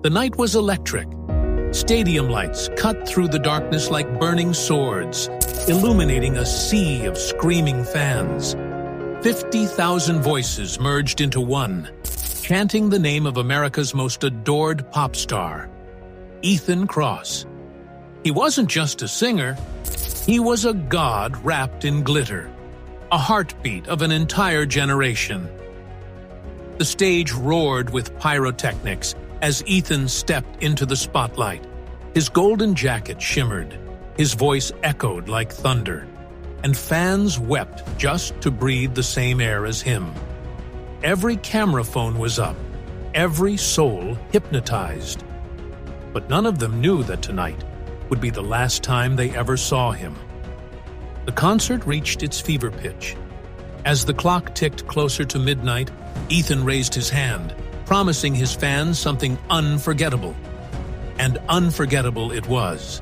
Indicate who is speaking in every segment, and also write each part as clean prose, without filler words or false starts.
Speaker 1: The night was electric. Stadium lights cut through the darkness like burning swords, illuminating a sea of screaming fans. 50,000 voices merged into one, chanting the name of America's most adored pop star, Ethan Cross. He wasn't just a singer, he was a god wrapped in glitter, a heartbeat of an entire generation. The stage roared with pyrotechnics as Ethan stepped into the spotlight. His golden jacket shimmered, his voice echoed like thunder, and fans wept just to breathe the same air as him. Every camera phone was up, every soul hypnotized. But none of them knew that tonight would be the last time they ever saw him. The concert reached its fever pitch. As the clock ticked closer to midnight, Ethan raised his hand, promising his fans something unforgettable. And unforgettable it was.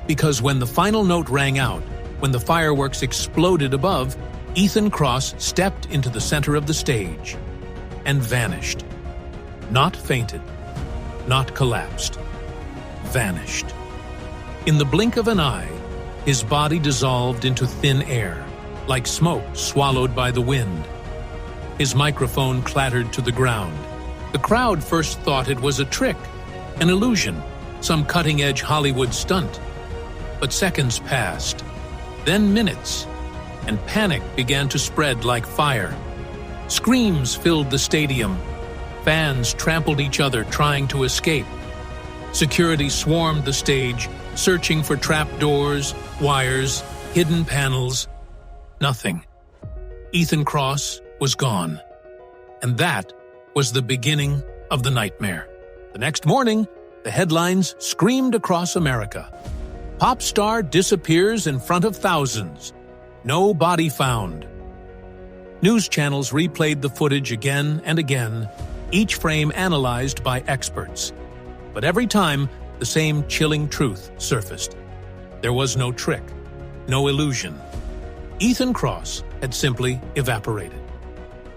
Speaker 1: Because when the final note rang out, when the fireworks exploded above, Ethan Cross stepped into the center of the stage and vanished. Not fainted, not collapsed, vanished. In the blink of an eye, his body dissolved into thin air, like smoke swallowed by the wind. His microphone clattered to the ground. The crowd first thought it was a trick, an illusion, some cutting-edge Hollywood stunt. But seconds passed, then minutes, and panic began to spread like fire. Screams filled the stadium. Fans trampled each other trying to escape. Security swarmed the stage, searching for trapdoors, wires, hidden panels. Nothing. Ethan Cross was gone. And that was the beginning of the nightmare. The next morning, the headlines screamed across America. Pop star disappears in front of thousands. No body found. News channels replayed the footage again and again, each frame analyzed by experts. But every time, the same chilling truth surfaced. There was no trick, no illusion. Ethan Cross had simply evaporated.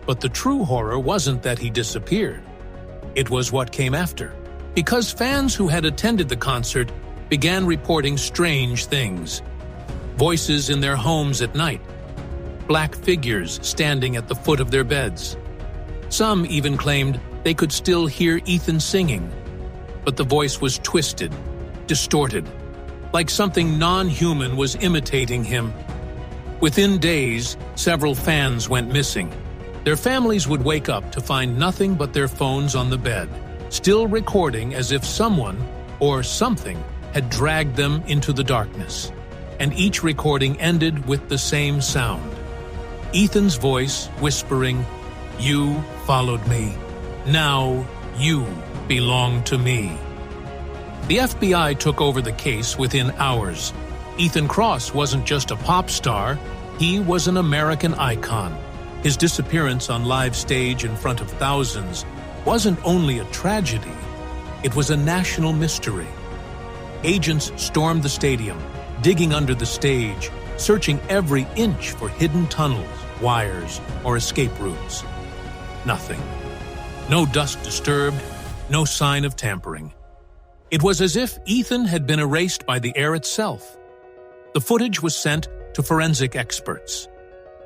Speaker 1: But the true horror wasn't that he disappeared. It was what came after. Because fans who had attended the concert began reporting strange things. Voices in their homes at night. Black figures standing at the foot of their beds. Some even claimed they could still hear Ethan singing. But the voice was twisted, distorted, like something non-human was imitating him. Within days, several fans went missing. Their families would wake up to find nothing but their phones on the bed, still recording as if someone or something had dragged them into the darkness. And each recording ended with the same sound. Ethan's voice whispering, "You followed me. Now you belong to me." The FBI took over the case within hours. Ethan Cross wasn't just a pop star, he was an American icon. His disappearance on live stage in front of thousands wasn't only a tragedy, it was a national mystery. Agents stormed the stadium, digging under the stage, searching every inch for hidden tunnels, wires, or escape routes. Nothing. No dust disturbed, no sign of tampering. It was as if Ethan had been erased by the air itself. The footage was sent to forensic experts.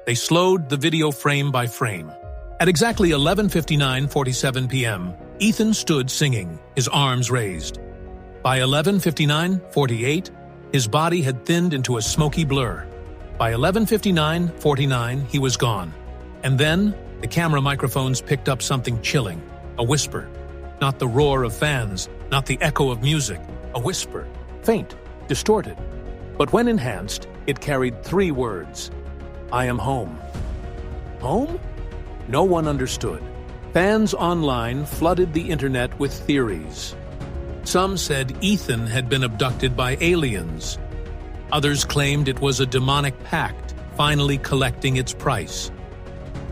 Speaker 1: They slowed the video frame by frame. At exactly 11:59:47 p.m., Ethan stood singing, his arms raised. By 11:59:48, his body had thinned into a smoky blur. By 11:59:49, he was gone. And then, the camera microphones picked up something chilling, a whisper. Not the roar of fans, not the echo of music, a whisper, faint, distorted. But when enhanced, it carried 3 words. "I am home." Home? No one understood. Fans online flooded the internet with theories. Some said Ethan had been abducted by aliens. Others claimed it was a demonic pact, finally collecting its price.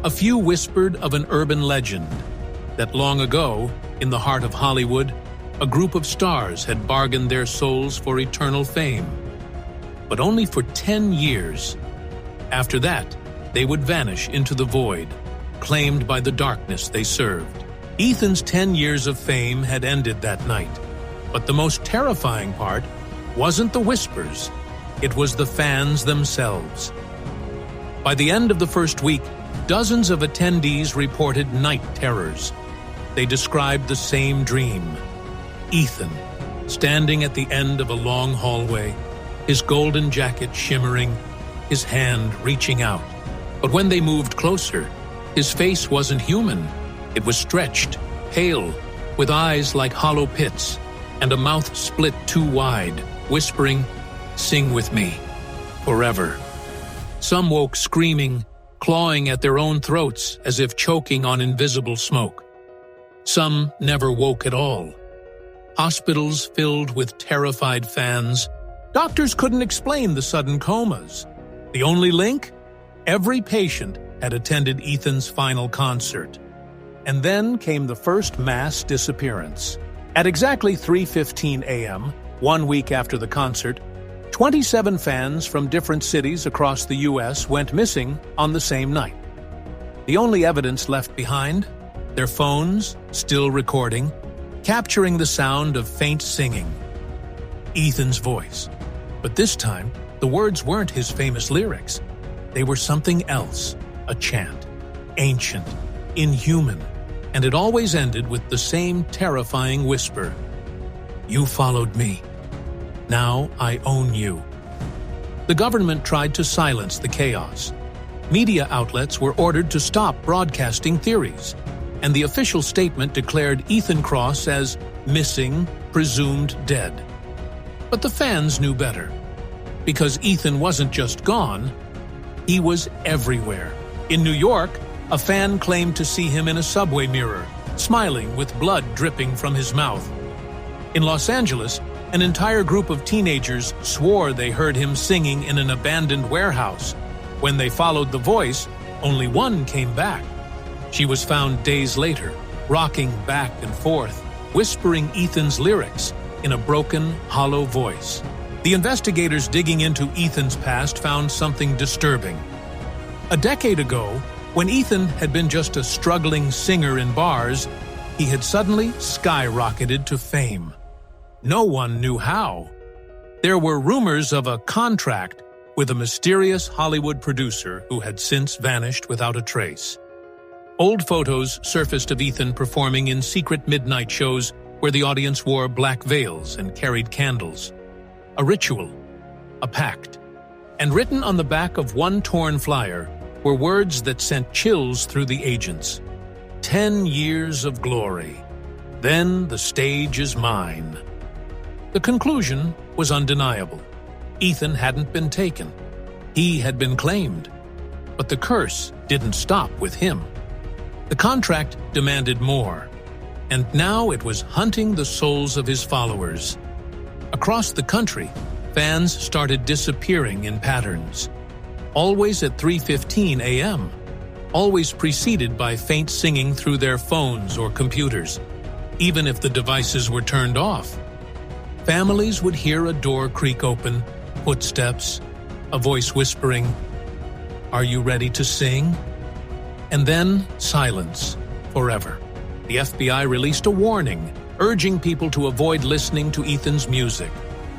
Speaker 1: A few whispered of an urban legend, that long ago, in the heart of Hollywood, a group of stars had bargained their souls for eternal fame. But only for 10 years. After that, they would vanish into the void, claimed by the darkness they served. Ethan's 10 years of fame had ended that night. But the most terrifying part wasn't the whispers, it was the fans themselves. By the end of the first week, dozens of attendees reported night terrors. They described the same dream. Ethan, standing at the end of a long hallway, his golden jacket shimmering, his hand reaching out. But when they moved closer, his face wasn't human. It was stretched, pale, with eyes like hollow pits, and a mouth split too wide, whispering, "Sing with me, forever." Some woke screaming, clawing at their own throats as if choking on invisible smoke. Some never woke at all. Hospitals filled with terrified fans. Doctors couldn't explain the sudden comas. The only link? Every patient had attended Ethan's final concert. And then came the first mass disappearance. At exactly 3:15 a.m., 1 week after the concert, 27 fans from different cities across the U.S. went missing on the same night. The only evidence left behind? Their phones, still recording, capturing the sound of faint singing. Ethan's voice. But this time, the words weren't his famous lyrics. They were something else, a chant, ancient, inhuman, and it always ended with the same terrifying whisper. "You followed me. Now I own you." The government tried to silence the chaos. Media outlets were ordered to stop broadcasting theories, and the official statement declared Ethan Cross as missing, presumed dead. But the fans knew better, because Ethan wasn't just gone, he was everywhere. In New York, a fan claimed to see him in a subway mirror, smiling with blood dripping from his mouth. In Los Angeles, an entire group of teenagers swore they heard him singing in an abandoned warehouse. When they followed the voice, only one came back. She was found days later, rocking back and forth, whispering Ethan's lyrics in a broken, hollow voice. The investigators digging into Ethan's past found something disturbing. A decade ago, when Ethan had been just a struggling singer in bars, he had suddenly skyrocketed to fame. No one knew how. There were rumors of a contract with a mysterious Hollywood producer who had since vanished without a trace. Old photos surfaced of Ethan performing in secret midnight shows where the audience wore black veils and carried candles. A ritual, a pact. And written on the back of one torn flyer were words that sent chills through the agents. 10 years of glory. Then the stage is mine. The conclusion was undeniable. Ethan hadn't been taken. He had been claimed. But the curse didn't stop with him. The contract demanded more, and now it was hunting the souls of his followers. Across the country, fans started disappearing in patterns. Always at 3:15 a.m., always preceded by faint singing through their phones or computers, even if the devices were turned off. Families would hear a door creak open, footsteps, a voice whispering, "Are you ready to sing?" And then silence, forever. The FBI released a warning, urging people to avoid listening to Ethan's music,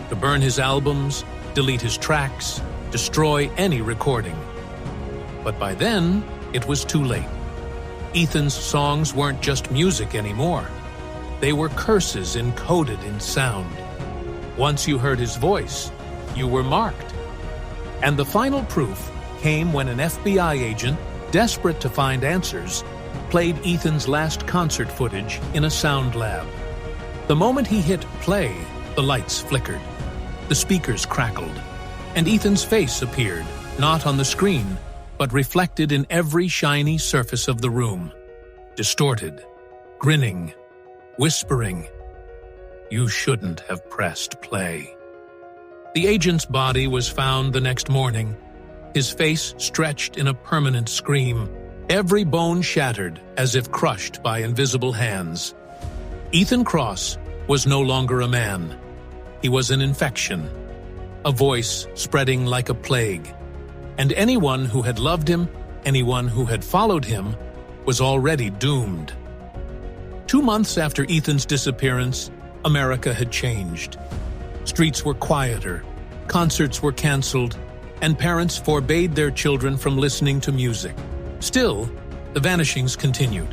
Speaker 1: to burn his albums, delete his tracks, destroy any recording. But by then, it was too late. Ethan's songs weren't just music anymore. They were curses encoded in sound. Once you heard his voice, you were marked. And the final proof came when an FBI agent, desperate to find answers, played Ethan's last concert footage in a sound lab. The moment he hit play, the lights flickered, the speakers crackled, and Ethan's face appeared, not on the screen, but reflected in every shiny surface of the room. Distorted, grinning, whispering, "You shouldn't have pressed play." The agent's body was found the next morning, his face stretched in a permanent scream, every bone shattered as if crushed by invisible hands. Ethan Cross was no longer a man. He was an infection, a voice spreading like a plague. And anyone who had loved him, anyone who had followed him, was already doomed. 2 months after Ethan's disappearance, America had changed. Streets were quieter, concerts were canceled, and parents forbade their children from listening to music. Still, the vanishings continued.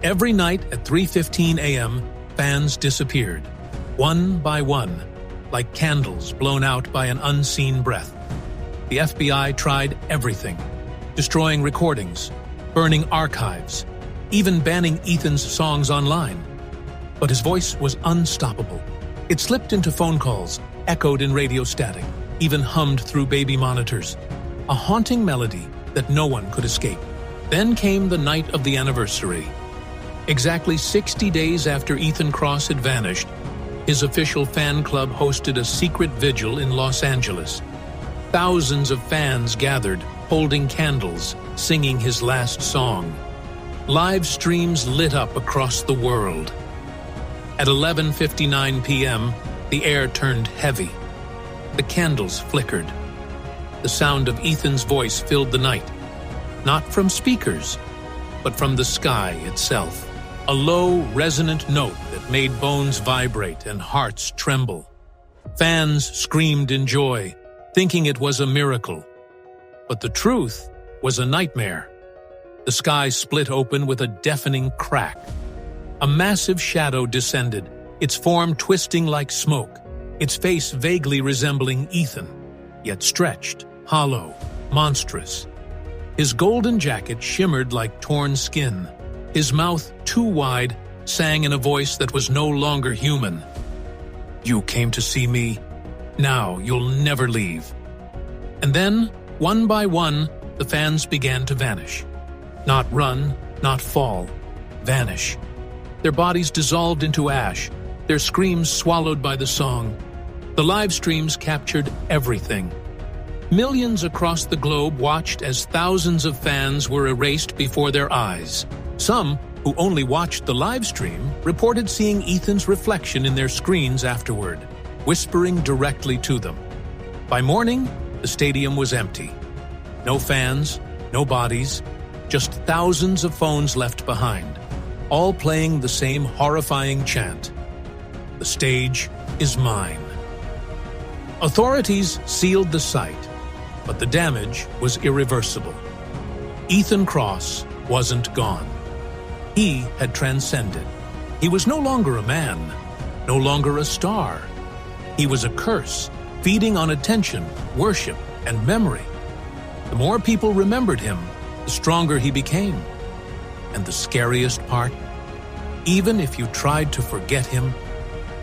Speaker 1: Every night at 3:15 a.m., fans disappeared, one by one, like candles blown out by an unseen breath. The FBI tried everything, destroying recordings, burning archives, even banning Ethan's songs online. But his voice was unstoppable. It slipped into phone calls, echoed in radio static, even hummed through baby monitors. A haunting melody that no one could escape. Then came the night of the anniversary. Exactly 60 days after Ethan Cross had vanished, his official fan club hosted a secret vigil in Los Angeles. Thousands of fans gathered, holding candles, singing his last song. Live streams lit up across the world. At 11:59 p.m., the air turned heavy. The candles flickered. The sound of Ethan's voice filled the night, not from speakers, but from the sky itself. A low, resonant note that made bones vibrate and hearts tremble. Fans screamed in joy, thinking it was a miracle. But the truth was a nightmare. The sky split open with a deafening crack. A massive shadow descended, its form twisting like smoke, its face vaguely resembling Ethan, yet stretched, hollow, monstrous. His golden jacket shimmered like torn skin. His mouth, too wide, sang in a voice that was no longer human. "You came to see me. Now you'll never leave." And then, one by one, the fans began to vanish. Not run, not fall, vanish. Their bodies dissolved into ash, their screams swallowed by the song. The live streams captured everything. Millions across the globe watched as thousands of fans were erased before their eyes. Some, who only watched the live stream, reported seeing Ethan's reflection in their screens afterward, whispering directly to them. By morning, the stadium was empty. No fans, no bodies, just thousands of phones left behind, all playing the same horrifying chant. "The stage is mine." Authorities sealed the site, but the damage was irreversible. Ethan Cross wasn't gone. He had transcended. He was no longer a man, no longer a star. He was a curse, feeding on attention, worship, and memory. The more people remembered him, the stronger he became. And the scariest part, even if you tried to forget him,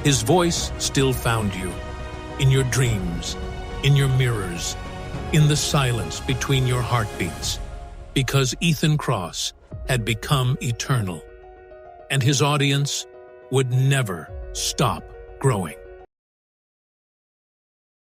Speaker 1: his voice still found you, in your dreams, in your mirrors, in the silence between your heartbeats, because Ethan Cross had become eternal, and his audience would never stop growing.